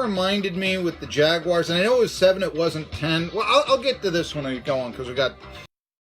of reminded me with the Jaguars, and I know it was 7, it wasn't 10. Well, I'll get to this when I go on because we got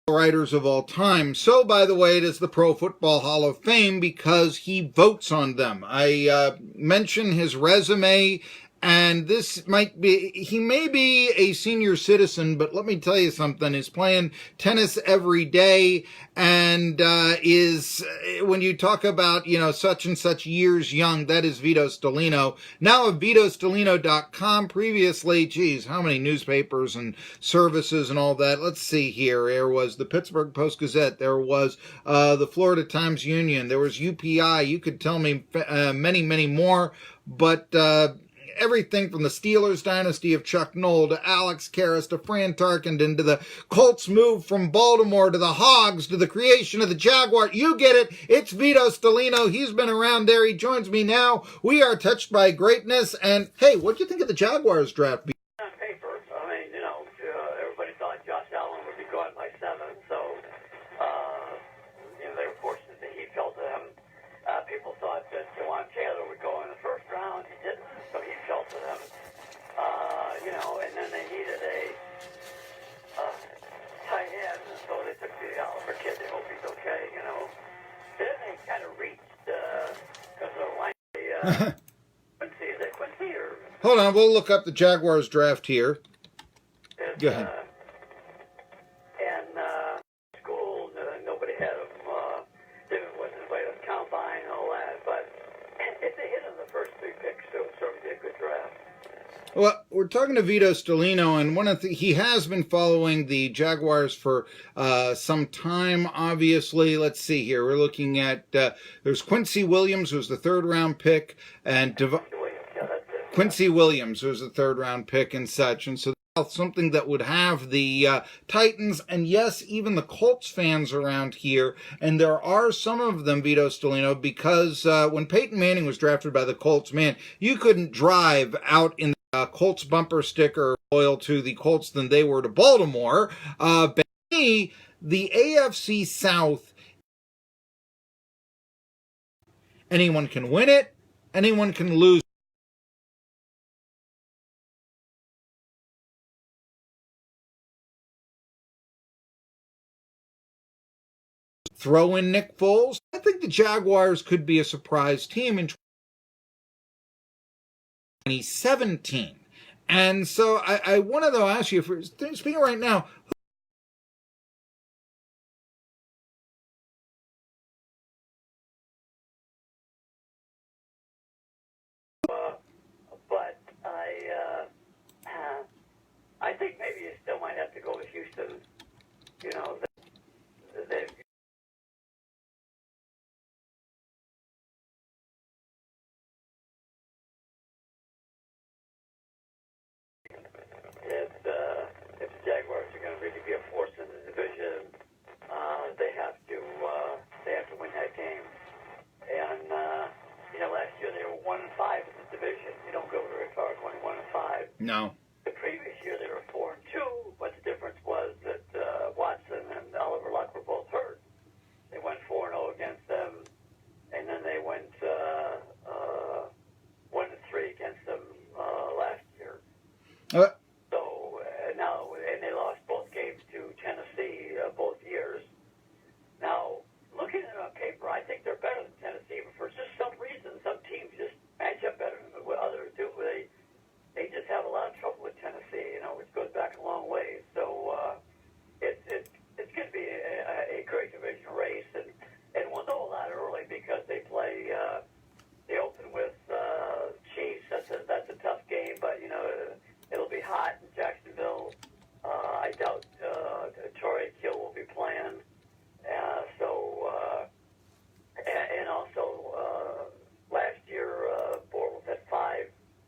writers of all time. So, by the way, it is the Pro Football Hall of Fame because he votes on them. I mention his resume, and this might be, he may be a senior citizen, but let me tell you something, he's playing tennis every day, and when you talk about, such and such years young, that is Vito Stellino. Now at VitoStellino.com, previously, geez, how many newspapers and services and all that? Let's see here. There was the Pittsburgh Post-Gazette, there was the Florida Times-Union, there was UPI, you could tell me many, many more, but everything from the Steelers dynasty of Chuck Noll to Alex Karras to Fran Tarkenton to the Colts move from Baltimore to the Hogs to the creation of the Jaguars. You get it. It's Vito Stellino. He's been around there. He joins me now. We are touched by greatness. And hey, what'd you think of the Jaguars draft? On paper, I mean, everybody thought Josh Allen would be gone by 7, so they were fortunate that he fell to them. People thought that Jawan Taylor would go in the first round. He didn't, so he fell to them. And then they needed a tight end, and so they took the Oliver kid. They hope he's okay, Then they kind of reached, because of the line, Quincy. Is it Quincy or? Hold on, we'll look up the Jaguars draft here. Go ahead. School, nobody had him. Wasn't invited to the combine and all that, but if they hit him the first 3 picks, it would certainly be a good draft. Well, we're talking to Vito Stellino, and he has been following the Jaguars for some time, obviously. Let's see here. We're looking at, there's Quincy Williams, who's the 3rd-round pick, and Quincy Williams, who's the 3rd-round pick and such. And so something that would have the Titans, and yes, even the Colts fans around here, and there are some of them, Vito Stellino, because when Peyton Manning was drafted by the Colts, man, you couldn't drive out in the Colts bumper sticker loyal to the Colts than they were to Baltimore. But me, the AFC South, anyone can win it, anyone can lose. Throw in Nick Foles. I think the Jaguars could be a surprise team in 2017. And so I wanted to ask you, speaking right now, but I think maybe you still might have to go with Houston. They've if the Jaguars are going to really be a force in the division, they have to win that game. And last year they were 1-5 in the division. You don't go very far going 1-5. no. The previous year they were 4-2, but the difference was that Watson and Oliver Luck were both hurt. They went 4-0 against them, and then they went 1-3 against them last year. And they lost both games to Tennessee both years. Now, looking at it on paper, I think they're better than Tennessee, but for just some reason, some teams just match up better than what others do. They just have a lot of trouble with Tennessee, which goes back a long way. So it's going to be a great division race, and we'll know a lot early because they play. They open with Chiefs. That's a tough game, but it'll be hot in Jacksonville. I doubt Torrey Hill will be playing. And also last year, Bortles had 5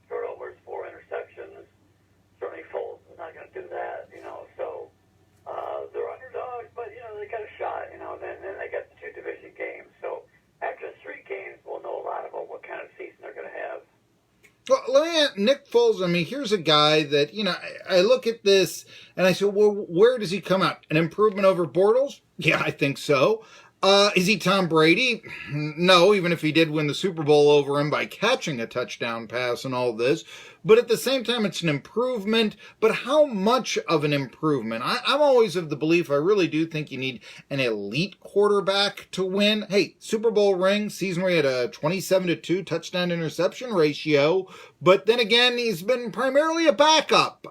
turnovers, 4 interceptions. Certainly Foles is not going to do that, So they're underdogs, but they got a shot, Then they got the 2 division games. So after 3 games, we'll know a lot about what kind of season they're going to have. Well, let me ask Nick Foles. I mean, here's a guy that, I look at this and I say, well, where does he come out? An improvement over Bortles? Yeah, I think so. Is he Tom Brady? No, even if he did win the Super Bowl over him by catching a touchdown pass and all this. But at the same time, it's an improvement. But how much of an improvement? I'm always of the belief, I really do think you need an elite quarterback to win. Hey, Super Bowl ring, season where he had a 27-2 touchdown interception ratio. But then again, he's been primarily a backup.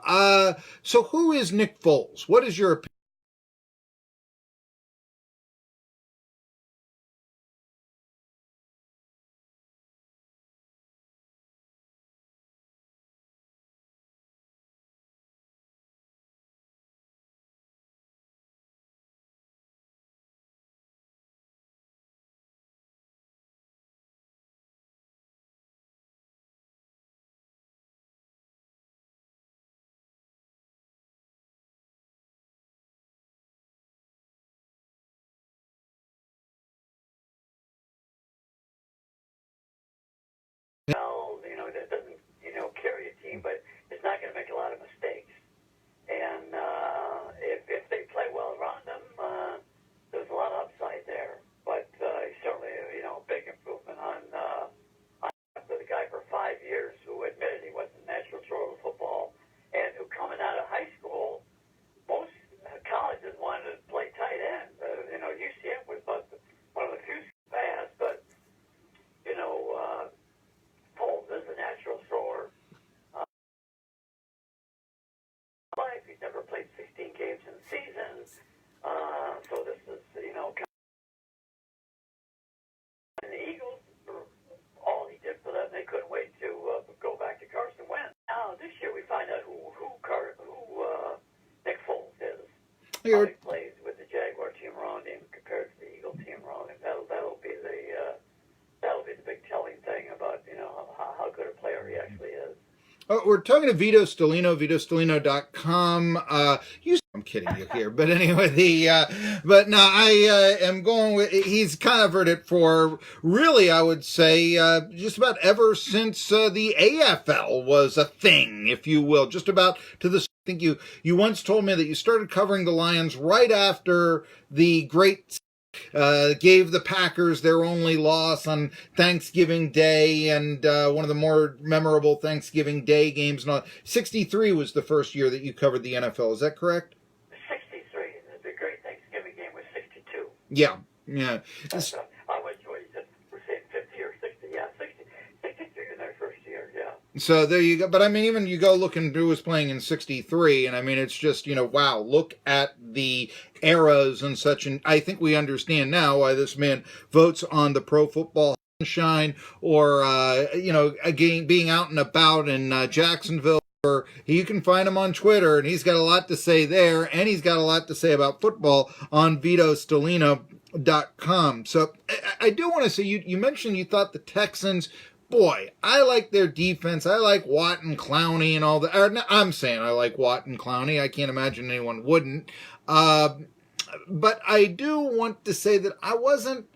So who is Nick Foles? What is your opinion? Well, that doesn't, carry a team, but it's not going to make a lot of mistakes. And if they play well around them, there's a lot of upside there. But certainly, a big improvement on the guy for 5 years who admitted he wasn't a natural thrower of football, and who coming out of high school, most colleges wanted to play tight end. UCF was about one of the few fast, but Foles is a natural thrower. He's never played 16 games in the season, so this is, and the Eagles, all he did for them, they couldn't wait to go back to Carson Wentz. Now, this year we find out who Nick Foles is. How he plays with the Jaguar team around him compared to the Eagle team around him. That'll be the big telling thing about, how good a player he actually is. We're talking to Vito Stellino, VitoStellino.com. I'm kidding you here, but anyway, but no, I am going with, he's covered it for really, I would say, just about ever since the AFL was a thing, if you will, just about to the, I think you once told me that you started covering the Lions right after the great gave the Packers their only loss on Thanksgiving Day, and one of the more memorable Thanksgiving Day games. 63 was the first year that you covered the NFL. Is that correct? 63. The great Thanksgiving game was 62. Yeah. I was what you said. We're saying 50 or 60. Yeah, 63 in their first year. Yeah. So there you go. But I mean, even you go looking, Drew was playing in 63, and I mean, it's just, wow, look at the eras and such. And I think we understand now why this man votes on the Pro Football Sunshine, or, again, being out and about in Jacksonville. Or you can find him on Twitter, and he's got a lot to say there, and he's got a lot to say about football on VitoStellino.com. So I do want to say, you mentioned you thought the Texans, boy, I like their defense. I like Watt and Clowney and all that. I'm saying I like Watt and Clowney. I can't imagine anyone wouldn't. But I do want to say that I wasn't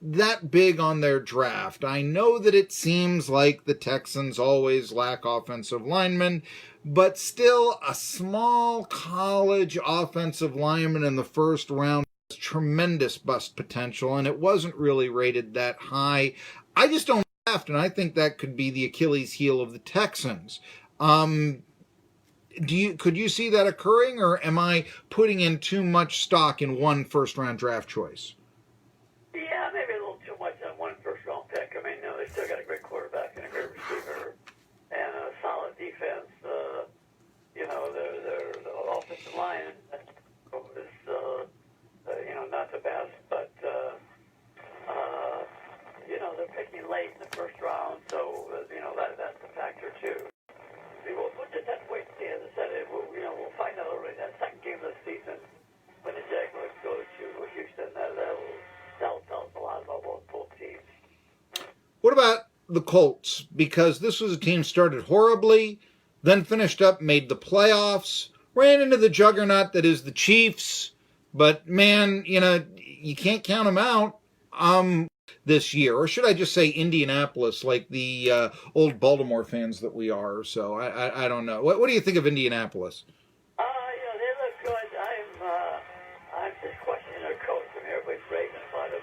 that big on their draft. I know that it seems like the Texans always lack offensive linemen, but still a small college offensive lineman in the first round has tremendous bust potential, and it wasn't really rated that high. I just don't draft, and I think that could be the Achilles heel of the Texans. Could you see that occurring, or am I putting in too much stock in one first round draft choice? Yeah, maybe a little too much on one first round pick. I mean, they still got a great quarterback and a great receiver and a solid defense. The offensive line is, not the best, but they're picking late in the first round, so that's a factor too. We'll just have to wait and see. As I said, we'll find out already that second game of the season when the Jaguars go to Houston. That'll tell us a lot about both teams. What about the Colts? Because this was a team started horribly, then finished up, made the playoffs, ran into the juggernaut that is the Chiefs. But man, you can't count them out this year. Or should I just say Indianapolis, like the old Baltimore fans that we are. So I don't know. What do you think of Indianapolis? They look good. I'm just questioning their coach. I mean, everybody's raving about him.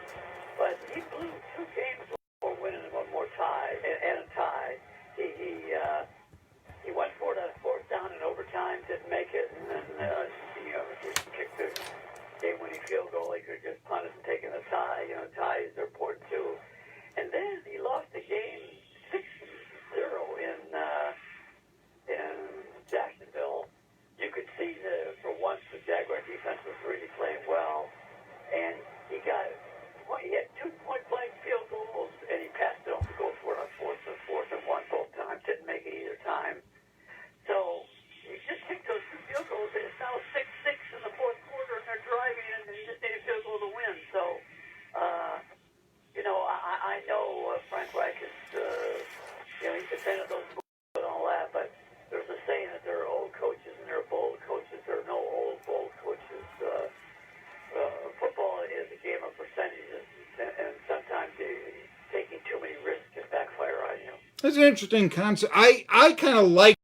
That's an interesting concept. I kind of like